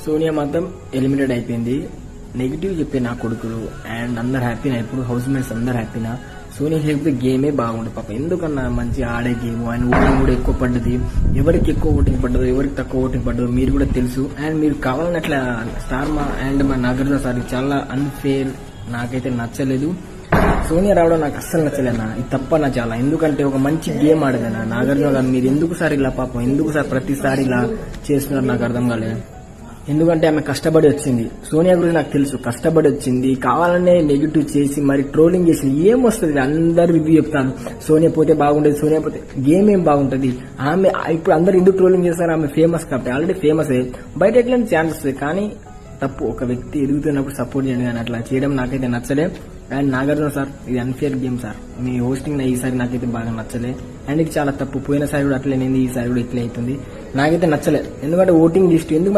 సోనియా మాత్రం ఎలిమినేట్ అయిపోయింది. నెగిటివ్ చెప్పే నా కొడుకులు అండ్ అందరు హ్యాపీనా, ఇప్పుడు హౌస్ మేట్స్ అందరు హ్యాపీనా. సోనియా లేకపోతే గేమే బాగుండు పాప. ఎందుకన్నా మంచి ఆడే గేమ్ అండ్ ఓటింగ్ కూడా ఎక్కువ పడ్డది. ఎవరికి ఎక్కువ ఓటింగ్ పడ్డదో ఎవరికి తక్కువ ఓటింగ్ పడ్డదో మీరు కూడా తెలుసు. అండ్ మీరు కావాలని అట్లా స్టార్ మా అండ్ మా నాగార్జున సార్ చాలా అన్ఫేర్, నాకైతే నచ్చలేదు. సోనియా రావడం నాకు అస్సలు నచ్చలేనా, ఇది తప్పనా చాలా. ఎందుకంటే ఒక మంచి గేమ్ ఆడదనా నాగార్జున గారు. మీరు ఎందుకు సార్ ఇలా పాపం, ఎందుకు సార్ ప్రతిసారి ఇలా చేస్తున్నారు నాకు అర్థం కాలేదు. ఎందుకంటే ఆమె కష్టపడి వచ్చింది. సోనియా గురించి నాకు తెలుసు, కష్టపడి వచ్చింది. కావాలనే నెగిటివ్ చేసి మరి ట్రోలింగ్ చేసి ఏం వస్తుంది, అందరు రివ్యూ చెప్తాను. సోనియా పోతే బాగుండేది, సోనియా పోతే గేమ్ ఏం బాగుంటది. ఆమె ఇప్పుడు అందరు ఎందుకు ట్రోలింగ్ చేస్తారు, ఆమె ఫేమస్ కాబట్టి. ఆల్రెడీ ఫేమస్ బయట ఎట్లాంటి ఛాన్స్ వస్తుంది. కానీ తప్పు, ఒక వ్యక్తి ఎదుగుతున్నప్పుడు సపోర్ట్ చేయండి, కానీ అట్లా చేయడం నాకైతే నచ్చలే. అండ్ నాగార్జున సార్, ఇది అన్ఫేర్ గేమ్ సార్. మీ హోస్టింగ్ ఈసారి నాకైతే బాగా నచ్చలే. అండ్ ఇది చాలా తప్పు. పోయినసారి కూడా అట్లనేది, ఈసారి కూడా ఇట్లే అవుతుంది. నాకైతే నచ్చలే. ఎందుకంటే ఓటింగ్ లిస్ట్ ఎందుకు